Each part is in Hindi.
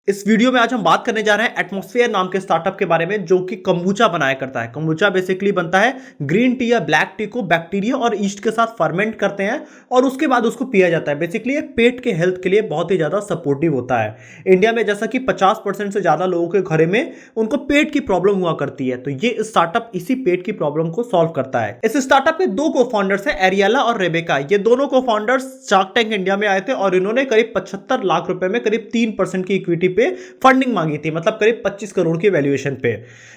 इस वीडियो में आज हम बात करने जा रहे हैं एटमॉस्फेयर नाम के स्टार्टअप के बारे में जो कि कंबूचा बनाया करता है। कंबूचा बेसिकली बनता है ग्रीन टी या ब्लैक टी को बैक्टीरिया और ईस्ट के साथ फर्मेंट करते हैं और उसके बाद उसको पिया जाता है। बेसिकली ये पेट के हेल्थ के लिए बहुत ही ज्यादा सपोर्टिव होता है। इंडिया में जैसा कि 50% से ज्यादा लोगों के घरों में उनको पेट की प्रॉब्लम हुआ करती है, तो ये स्टार्टअप इसी पेट की प्रॉब्लम को सॉल्व करता है। इस स्टार्टअप के दो को फाउंडर्स है, एरियला और रेबेका। ये दोनों को फाउंडर्स शार्क टैंक इंडिया में आए थे और इन्होंने करीब 75 लाख रुपए में करीब 3% की इक्विटी पे फंडिंग मांगी थी, मतलब करीब 25 करोड़ की वैल्यूएशन पे।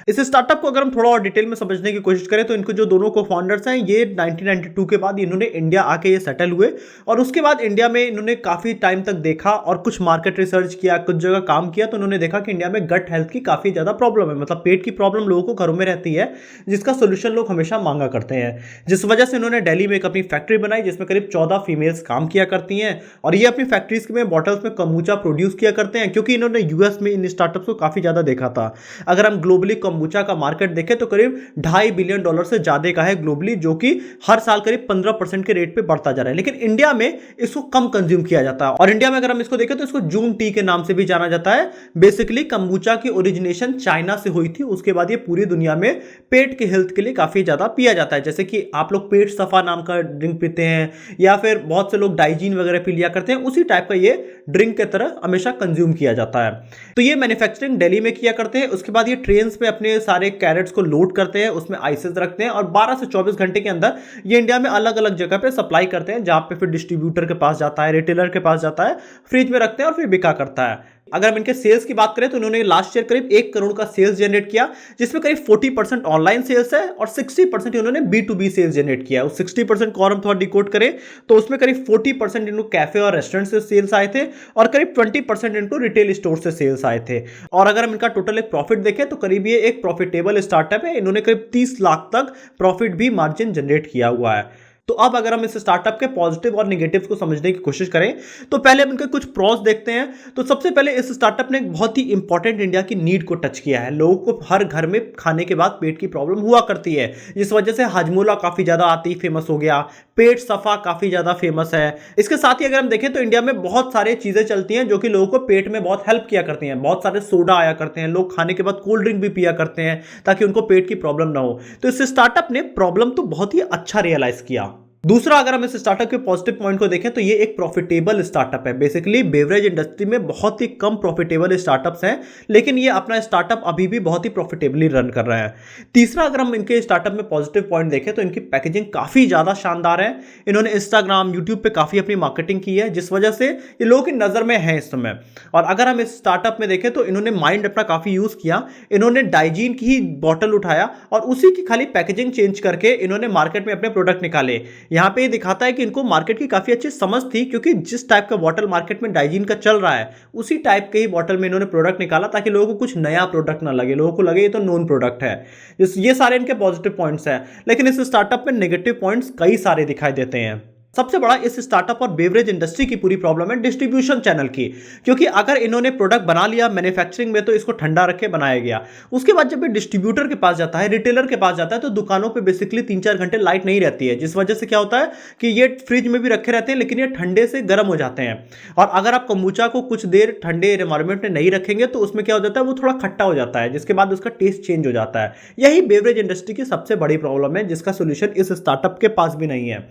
इस स्टार्टअप को अगर हम थोड़ा और डिटेल में समझने की कोशिश करें तो इनको जो दोनों को फाउंडर्स हैं ये 1992 के बाद इन्होंने इंडिया आके ये सेटल हुए और उसके बाद इंडिया में इन्होंने काफी टाइम तक देखा और कुछ मार्केट रिसर्च किया, कुछ जगह काम किया, तो उन्होंने देखा कि इंडिया में गट हेल्थ की काफी ज्यादा प्रॉब्लम है, मतलब पेट की प्रॉब्लम लोगों को घरों में रहती है जिसका सोल्यूशन लोग हमेशा मांगा करते हैं। जिस वजह से इन्होंने दिल्ली में एक अपनी फैक्ट्री बनाई जिसमें करीब 14 फीमेल्स काम किया करती हैं और ये अपनी फैक्ट्रीज में बॉटल्स में कम्बूचा प्रोड्यूस किया करते हैं, क्योंकि इन्होंने यूएस में इन स्टार्टअप्स को काफी ज्यादा देखा था। अगर हम ग्लोबली कम्बूचा का मार्केट देखें तो करीब $2.5 बिलियन से ज्यादा का है ग्लोबली, जो कि हर साल करीब 15% के रेट पे बढ़ता जा रहा है। लेकिन इंडिया में इसको कम कंज्यूम किया जाता है और इंडिया में अगर हम इसको देखें तो इसको जूम टी के नाम से भी जाना जाता है। बेसिकली कम्बूचा की ओरिजिनेशन चाइना से हुई थी, उसके बाद ये पूरी दुनिया में पेट के हेल्थ के लिए काफी ज्यादा पिया जाता है। जैसे कि आप लोग पेट सफा नाम का ड्रिंक पीते हैं या फिर बहुत से लोग डाइजीन वगैरह पी लिया करते हैं, उसी टाइप का ये ड्रिंक की तरह हमेशा कंज्यूम किया जाता है। तो ये मैन्युफैक्चरिंग दिल्ली में किया करते हैं। उसके बाद ये ट्रेन्स में अपने सारे कैरेट्स को लोड करते हैं, उसमें आइसेस रखते हैं और 12 से 24 घंटे के अंदर ये इंडिया में अलग अलग जगह पे सप्लाई करते हैं, जहां पे फिर डिस्ट्रीब्यूटर के पास जाता है, रिटेलर के पास जाता है, फ्रिज में रखते हैं और फिर बिका करता है। अगर हम इनके सेल्स की बात करें तो इन्होंने लास्ट ईयर करीब 1 करोड़ का सेल्स जनरेट किया, जिसमें करीब 40% ऑनलाइन सेल्स है और 60% इन्होंने B2B सेल्स जनरेट किया है। उस 60% को और हम थोड़ा डिकोड करें तो उसमें करीब 40% इनको कैफे और रेस्टोरेंट से सेल्स आए थे और करीब 20% इनको रिटेल स्टोर से सेल्स आए थे। और अगर हम इनका टोटल एक प्रॉफिट देखें तो करीब ये एक प्रॉफिटेबल स्टार्टअप है। इन्होंने करीब 30 लाख तक प्रॉफिट भी मार्जिन जनरेट किया हुआ है। तो अब अगर हम इस स्टार्टअप के पॉजिटिव और नेगेटिव्स को समझने की कोशिश करें तो पहले हम इनके कुछ प्रॉस देखते हैं। तो सबसे पहले इस स्टार्टअप ने एक बहुत ही इंपॉर्टेंट इंडिया की नीड को टच किया है। लोगों को हर घर में खाने के बाद पेट की प्रॉब्लम हुआ करती है, जिस वजह से हाजमोला काफी ज्यादा आती फेमस हो गया, पेट सफा काफी ज्यादा फेमस है। इसके साथ ही अगर हम देखें तो इंडिया में बहुत सारी चीजें चलती हैं जो कि लोगों को पेट में बहुत हेल्प किया करती हैं। बहुत सारे सोडा आया करते हैं, लोग खाने के बाद कोल्ड ड्रिंक भी पिया करते हैं ताकि उनको पेट की प्रॉब्लम ना हो। तो इस स्टार्टअप ने प्रॉब्लम तो बहुत ही अच्छा रियलाइज किया। दूसरा, अगर हम इस स्टार्टअप के पॉजिटिव पॉइंट को देखें तो ये एक प्रॉफिटेबल स्टार्टअप है। बेसिकली बेवरेज इंडस्ट्री में बहुत ही कम प्रॉफिटेबल स्टार्टअप्स हैं, लेकिन ये अपना स्टार्टअप अभी भी बहुत ही प्रॉफिटेबली रन कर रहा है। तीसरा, अगर हम इनके स्टार्टअप में पॉजिटिव पॉइंट देखें तो इनकी पैकेजिंग काफी ज्यादा शानदार है। इन्होंने इंस्टाग्राम, यूट्यूब पे काफी अपनी मार्केटिंग की है, जिस वजह से ये लोगों की नजर में है इस समय। और अगर हम इस स्टार्टअप में देखें तो इन्होंने माइंड अपना काफी यूज किया। इन्होंने डाइजीन की ही बॉटल उठाया और उसी की खाली पैकेजिंग चेंज करके इन्होंने मार्केट में अपने प्रोडक्ट निकाले। यहां पे ये दिखाता है कि इनको मार्केट की काफी अच्छी समझ थी, क्योंकि जिस टाइप का बॉटल मार्केट में डाइजीन का चल रहा है उसी टाइप के ही बॉटल में इन्होंने प्रोडक्ट निकाला ताकि लोगों को कुछ नया प्रोडक्ट ना लगे, लोगों को लगे ये तो नोन प्रोडक्ट है। ये सारे इनके पॉजिटिव पॉइंट्स हैं, लेकिन इस स्टार्टअप में नेगेटिव पॉइंट्स कई सारे दिखाई देते हैं। सबसे बड़ा इस स्टार्टअप और बेवरेज इंडस्ट्री की पूरी प्रॉब्लम है डिस्ट्रीब्यूशन चैनल की, क्योंकि अगर इन्होंने प्रोडक्ट बना लिया मैन्युफैक्चरिंग में तो इसको ठंडा रख के बनाया गया, उसके बाद जब ये डिस्ट्रीब्यूटर के पास जाता है, रिटेलर के पास जाता है, तो दुकानों पे बेसिकली 3-4 घंटे लाइट नहीं रहती है, जिस वजह से क्या होता है कि ये फ्रिज में भी रखे रहते हैं लेकिन ये ठंडे से गर्म हो जाते हैं। और अगर आप कम्बूचा को कुछ देर ठंडे एनवायरमेंट में नहीं रखेंगे तो उसमें क्या हो जाता है, वो थोड़ा खट्टा हो जाता है, जिसके बाद उसका टेस्ट चेंज हो जाता है। यही बेवरेज इंडस्ट्री की सबसे बड़ी प्रॉब्लम है, जिसका सोल्यूशन इस स्टार्टअप के पास भी नहीं है।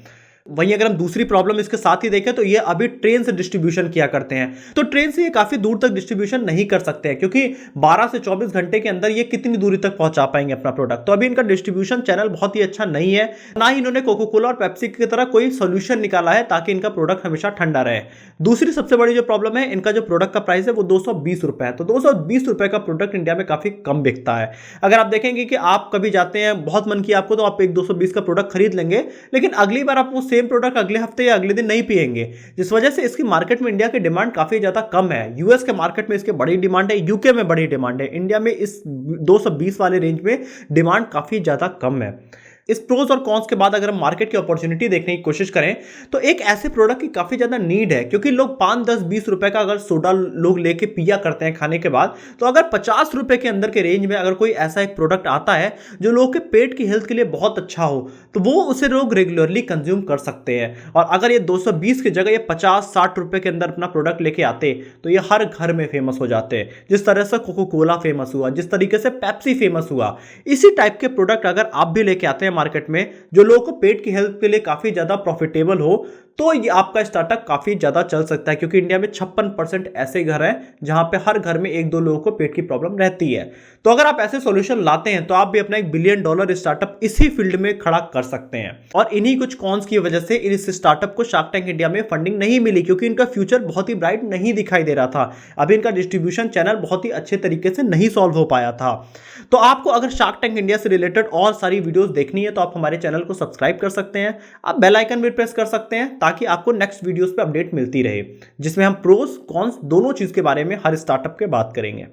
वहीं अगर हम दूसरी प्रॉब्लम इसके साथ ही देखें तो ये अभी ट्रेन से डिस्ट्रीब्यूशन किया करते हैं, तो ट्रेन से ये काफी दूर तक डिस्ट्रीब्यूशन नहीं कर सकते हैं, क्योंकि 12 से 24 घंटे के अंदर ये कितनी दूरी तक पहुंचा पाएंगे अपना प्रोडक्ट। तो अभी इनका डिस्ट्रीब्यूशन चैनल बहुत ही अच्छा नहीं है, ना ही इन्होंने कोको कोला और पेप्सी की तरह कोई सोल्यूशन निकाला है ताकि इनका प्रोडक्ट हमेशा ठंडा रहे। दूसरी सबसे बड़ी जो प्रॉब्लम है, इनका जो प्रोडक्ट का प्राइस है वो 220 रुपए है। तो 220 रुपए का प्रोडक्ट इंडिया में काफी कम बिकता है। अगर आप देखेंगे कि आप कभी जाते हैं, बहुत मन किया आपको, तो आप एक 220 का प्रोडक्ट खरीद लेंगे, लेकिन अगली बार आप वो सेम प्रोडक्ट अगले हफ्ते या अगले दिन नहीं पिएंगे, जिस वजह से इसकी मार्केट में इंडिया की डिमांड काफी ज्यादा कम है। यूएस के मार्केट में इसके बड़ी डिमांड है, यूके में बड़ी डिमांड है, इंडिया में इस 220 वाले रेंज में डिमांड काफी ज्यादा कम है। इस प्रोज और कॉन्स के बाद अगर हम मार्केट की अपॉर्चुनिटी देखने की कोशिश करें तो एक ऐसे प्रोडक्ट की काफी ज्यादा नीड है, क्योंकि लोग 5, 10, 20 रुपए का अगर सोडा लोग लेके पिया करते हैं खाने के बाद, तो अगर 50 रुपए के अंदर के रेंज में अगर कोई ऐसा एक प्रोडक्ट आता है जो लोग के पेट की हेल्थ के लिए बहुत अच्छा हो, तो वो उसे लोग रेगुलरली कंज्यूम कर सकते हैं। और अगर ये 220 की जगह ये 50, 60 रुपए के अंदर अपना प्रोडक्ट लेके आते तो ये हर घर में फेमस हो जाते हैं। जिस तरह से कोको कोला फेमस हुआ, जिस तरीके से पेप्सी फेमस हुआ, इसी टाइप के प्रोडक्ट अगर आप भी लेके आते हैं मार्केट में जो लोगों को पेट की हेल्थ के लिए काफी ज्यादा प्रॉफिटेबल हो, तो ये आपका स्टार्टअप काफी ज्यादा चल सकता है। क्योंकि इंडिया में 56% ऐसे घर हैं जहां पे हर घर में 1-2 लोगों को पेट की प्रॉब्लम रहती है। तो अगर आप ऐसे सॉल्यूशन लाते हैं तो आप भी अपना $1 बिलियन स्टार्टअप इसी फील्ड में खड़ा कर सकते हैं। और इन्हीं कुछ कॉन्स की वजह से इस स्टार्टअप को शार्क टैंक इंडिया में फंडिंग नहीं मिली, क्योंकि इनका फ्यूचर बहुत ही ब्राइट नहीं दिखाई दे रहा था। अभी इनका डिस्ट्रीब्यूशन चैनल बहुत ही अच्छे तरीके से नहीं सॉल्व हो पाया था। तो आपको अगर शार्क टैंक इंडिया से रिलेटेड और सारी वीडियोस देखनी है तो आप हमारे चैनल को सब्सक्राइब कर सकते हैं, आप बेल आइकन भी प्रेस कर सकते हैं, ताकि आपको नेक्स्ट वीडियोस पे अपडेट मिलती रहे, जिसमें हम प्रोस कॉन्स दोनों चीज के बारे में हर स्टार्टअप के बात करेंगे।